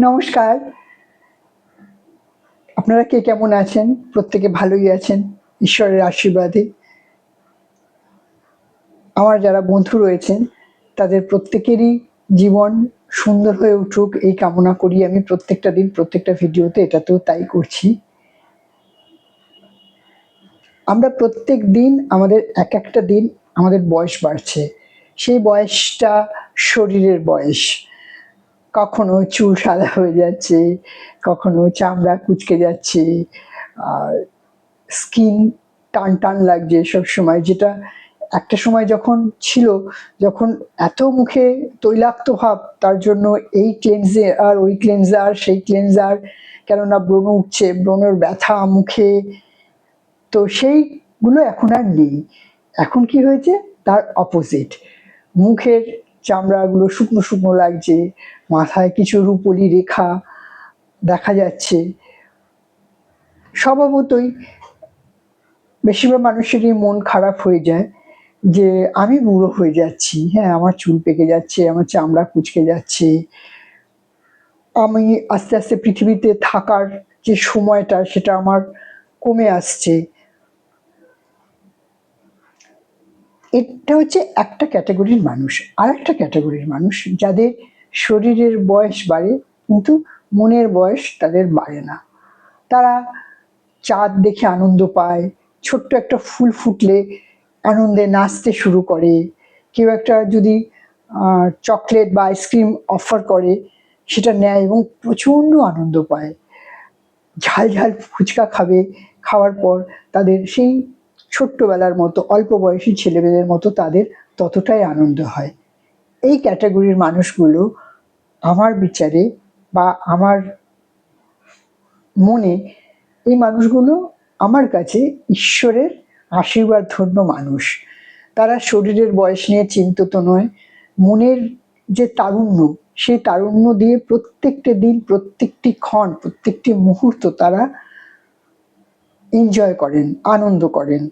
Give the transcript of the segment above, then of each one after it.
নমস্কার। আপনারা কে কেমন আছেন? প্রত্যেকে ভালোই আছেন ঈশ্বরের আশীর্বাদে। আমার যারা বন্ধু রয়েছেন তাদের প্রত্যেকেরই জীবন সুন্দর হয়ে উঠুক এই কামনা করি আমি প্রত্যেকটা দিন প্রত্যেকটা ভিডিওতে, এটাতেও তাই করছি। আমরা প্রত্যেক দিন আমাদের একটা দিন আমাদের বয়স বাড়ছে। সেই বয়সটা শরীরের বয়স। কখনো চুল সাদা হয়ে যাচ্ছে, কখনো চামড়া কুঁচকে যাচ্ছে, স্কিন টান টান লাগছে সবসময়, যেটা একটা সময় যখন ছিল, যখন এত মুখে তৈলাক্ত ভাব, তার জন্য এই ক্লেনজার ওই ক্লেনজার সেই ক্লেনজার, কেননা ব্রণ উঠছে, ব্রণের ব্যথা মুখে, তো সেইগুলো এখন আর নেই। এখন কি হয়েছে, তার অপোজিট। মুখের চামড়াগুলো শুকনো শুকনো লাগছে, মাথায় কিছু রূপোলি রেখা দেখা যাচ্ছে। স্বভাবতই বেশিরভাগ মানুষেরই মন খারাপ হয়ে যায় যে আমি বুড়ো হয়ে যাচ্ছি, হ্যাঁ আমার চুল পেকে যাচ্ছে, আমার চামড়া কুঁচকে যাচ্ছে, আমি আস্তে আস্তে পৃথিবীতে থাকার যে সময়টা সেটা আমার কমে আসছে। এটা হচ্ছে একটা ক্যাটাগরির মানুষ। আর একটা ক্যাটাগরির মানুষ যাদের শরীরের বয়স বাড়ে কিন্তু মনের বয়স তাদের বাড়ে না। তারা চাঁদ দেখে আনন্দ পায়, ছোট্ট একটা ফুল ফুটলে আনন্দে নাচতে শুরু করে, কেউ একটা যদি চকলেট বা আইসক্রিম অফার করে সেটা নেয় এবং প্রচণ্ড আনন্দ পায়। ঝাল ঝাল ফুচকা খাবে, খাওয়ার পর তাদের সেই ছোট্টবেলার মতো অল্প বয়সী ছেলেমেয়েদের মতো তাদের ততটাই আনন্দ হয়। এই ক্যাটাগরির মানুষগুলো আমার বিচারে বা আমার মনে, এই মানুষগুলো আমার কাছে ঈশ্বরের আশীর্বাদ ধন্য মানুষ। তারা শরীরের বয়স নিয়ে চিন্তিত নয়, মনের যে তারুণ্য, সেই তারুণ্য দিয়ে প্রত্যেকটা দিন, প্রত্যেকটি ক্ষণ, প্রত্যেকটি মুহূর্ত তারা এনজয় করেন, আনন্দ করেন।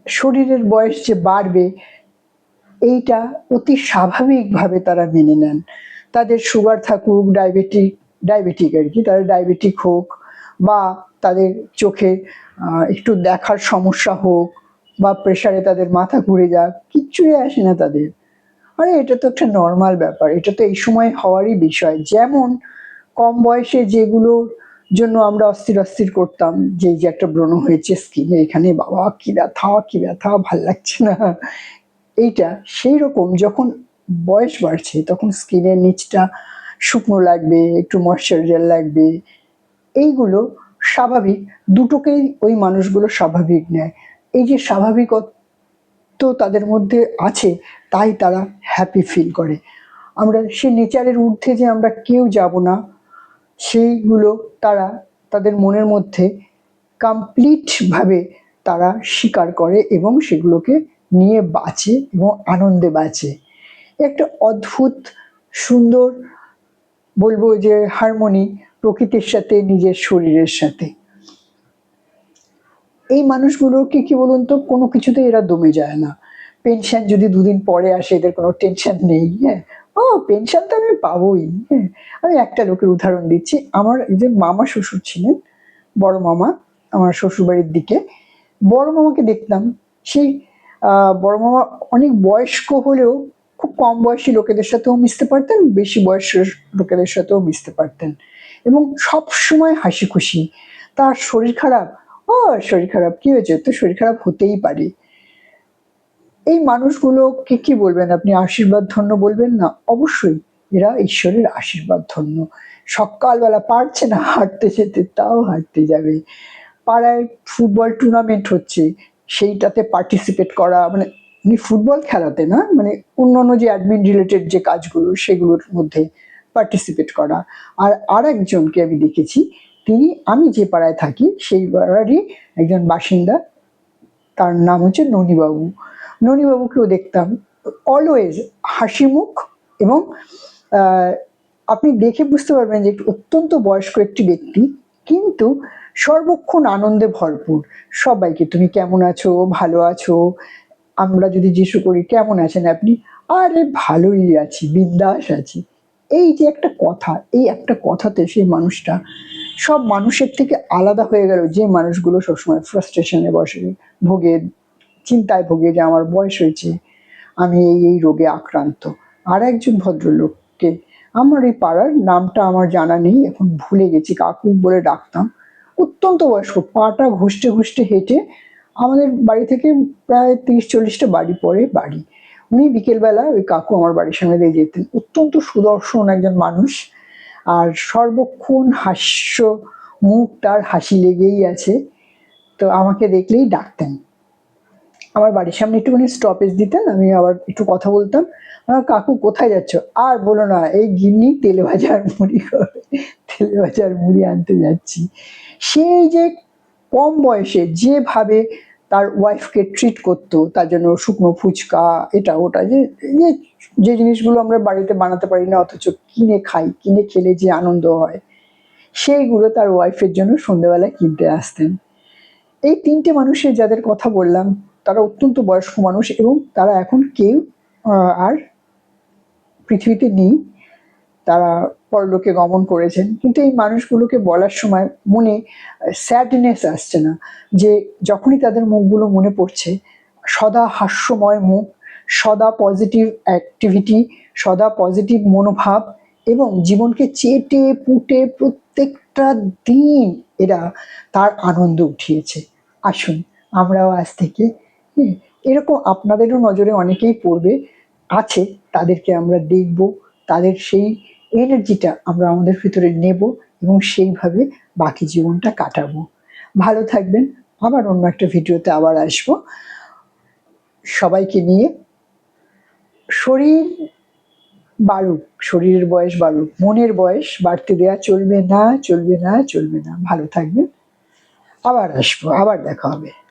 শরীরের বয়স যে বাড়বে এইটা অতি স্বাভাবিকভাবে তারা মেনে নেন। তাদের সুগার থাকুক, ডায়াবেটিক আর কি, তাদের ডায়াবেটিক হোক বা তাদের চোখে একটু দেখার সমস্যা হোক বা প্রেশারে তাদের মাথা ঘুরে যাক, কিচ্ছুই আসে না তাদের। আরে এটা তো একটা নর্মাল ব্যাপার, এটা তো এই সময় হওয়ারই বিষয়। যেমন কম বয়সে যেগুলোর জন্য আমরা অস্থির অস্থির করতাম, যে যে একটা ব্রণ হয়েছে স্কিনে এখানে, বাবা কি ব্যথা কি ব্যথা, ভাল লাগছে না, এইটা সেই রকম যখন বয়স বাড়ছে তখন স্কিনের নিচটা শুকনো লাগবে, একটু ময়শ্চারাইজার লাগবে, এইগুলো স্বাভাবিক। দুটোকেই ওই মানুষগুলো স্বাভাবিক নেয়। এই যে স্বাভাবিকত্ব তাদের মধ্যে আছে, তাই তারা হ্যাপি ফিল করে। আমরা সে নেচারের ঊর্ধ্বে যে আমরা কেউ যাব না, সেইগুলো তারা তাদের মনের মধ্যে কমপ্লিটভাবে তারা স্বীকার করে এবং সেগুলোকে নিয়ে বাঁচে এবং আনন্দে বাঁচে। একটা অদ্ভুত সুন্দর বলবো যে হারমোনি প্রকৃতির সাথে, নিজের শরীরের সাথে। এই মানুষগুলোকে কি বলুন তো, কোনো কিছুতে এরা দমে যায় না। পেনশন যদি দুদিন পরে আসে এদের কোনো টেনশন নেই, হ্যাঁ ও পেনশন তো আমি পাবোই। হ্যাঁ, আমি একটা লোকের উদাহরণ দিচ্ছি। আমার যে মামা শ্বশুর ছিলেন, বড় মামা, আমার শ্বশুরবাড়ির দিকে বড় মামাকে দেখতাম। সেই বড় মামা অনেক বয়স্ক হলেও খুব কম বয়সী লোকেদের সাথেও মিশতে পারতেন, বেশি বয়সের লোকেদের সাথেও মিশতে পারতেন এবং সব সময় হাসি খুশি। তার শরীর খারাপ, ও শরীর খারাপ কি হয়েছে, তো শরীর খারাপ হতেই পারে। এই মানুষগুলোকে কি বলবেন আপনি, আশীর্বাদ ধন্য বলবেন না? অবশ্যই এরা ঈশ্বরের আশীর্বাদ ধন্য। সকালবেলা পারছে না হাঁটতে যেতে, তাও হাঁটতে যাবে। পাড়ায় ফুটবল টুর্নামেন্ট হচ্ছে, সেইটাতে পার্টিসিপেট করা, মানে উনি ফুটবল খেলাতে না, মানে অন্যান্য যে অ্যাডমিন রিলেটেড যে কাজগুলো সেগুলোর মধ্যে পার্টিসিপেট করা। আর আরেকজনকে আমি দেখেছি, তিনি, আমি যে পাড়ায় থাকি সেই পাড়ারই একজন বাসিন্দা, তার নাম হচ্ছে ননীবাবু। ননীবাবুকেও দেখতাম অলওয়েজ হাসি মুখ এবং আপনি দেখে বুঝতে পারবেন যে অত্যন্ত বয়স্ক একটি ব্যক্তি, কিন্তু সর্বক্ষণ আনন্দে ভরপুর। সবাইকে তুমি কেমন আছো, ভালো আছো, আমরা যদি জিজ্ঞেস করি কেমন আছেন আপনি, আরে ভালোই আছি, বিন্দাস আছি, এই যে একটা কথা, এই একটা কথাতে সেই মানুষটা সব মানুষের থেকে আলাদা হয়ে গেল। যে মানুষগুলো সবসময় ফ্রাস্ট্রেশনে বসে, ভোগে, চিন্তায় ভোগে যে আমার বয়স হয়েছে, আমি এই রোগে আক্রান্ত। আর একজন ভদ্রলোককে, আমার এই পাড়ার নামটা আমার জানা নেই, এখন ভুলে গেছি, কাকু বলে ডাকতাম, অত্যন্ত বয়স্ক, পাটা ঘুষতে ঘুষতে হেঁটে, আমাদের বাড়ি থেকে প্রায় 30-40টা বাড়ি পরে বাড়ি। উনি বিকেলবেলা ওই কাকু আমার বাড়ির সামনে দিয়ে যেতেন, অত্যন্ত সুদর্শন একজন মানুষ, আর সর্বক্ষণ হাস্য মুখ, তার হাসি লেগেই আছে। তো আমাকে দেখলেই ডাকতেন, আমার বাড়ির সামনে একটুখানি স্টপেজ দিতেন, আমি আবার একটু কথা বলতাম। আমার কাকু কোথায় যাচ্ছ? আর বলো না, এই গিন্নি তেলে ভাজা আর মুড়ি খাবে, তেলে ভাজা আর মুড়ি আনতে যাচ্ছি। সেই যে কম বয়সে যেভাবে তার ওয়াইফকে ট্রিট করতো, তার জন্য শুকনো ফুচকা, এটা ওটা, যে যে যে জিনিসগুলো আমরা বাড়িতে বানাতে পারি না অথচ কিনে খাই, কিনে খেলে যে আনন্দ হয়, সেইগুলো তার ওয়াইফের জন্য সন্ধ্যেবেলায় কিনতে আসতেন। এই 3টে মানুষের যাদের কথা বললাম, তারা অত্যন্ত বয়স্ক মানুষ এবং তারা এখন কেউ আর পৃথিবীতে নেই, তারা পরলোকে গমন করেছেন। কিন্তু এই মানুষগুলোকে বলার সময় মনে স্যাডনেস আসছে না, যে যখনই তাদের মুখগুলো মনে পড়ছে, সদা হাস্যময় মুখ, সদা পজিটিভ অ্যাক্টিভিটি, সদা পজিটিভ মনোভাব, এবং জীবনকে চেটে পুটে প্রত্যেকটা দিন এরা তার আনন্দ উঠিয়েছে। আসুন আমরাও আজ থেকে এরকম, আপনাদেরও নজরে অনেকেই পড়বে, আছে, তাদেরকে আমরা দেখব, তাদের সেই এনার্জিটা আমরা আমাদের ভিতরে নেব এবং সেইভাবে বাকি জীবনটা কাটাবো। ভালো থাকবেন, আবার অন্য একটা ভিডিওতে আবার আসবো সবাইকে নিয়ে। শরীর বাড়ুক, শরীরের বয়স বাড়ুক, মনের বয়স বাড়তে দেওয়া চলবে না, চলবে না, চলবে না। ভালো থাকবেন, আবার আসবো, আবার দেখা হবে।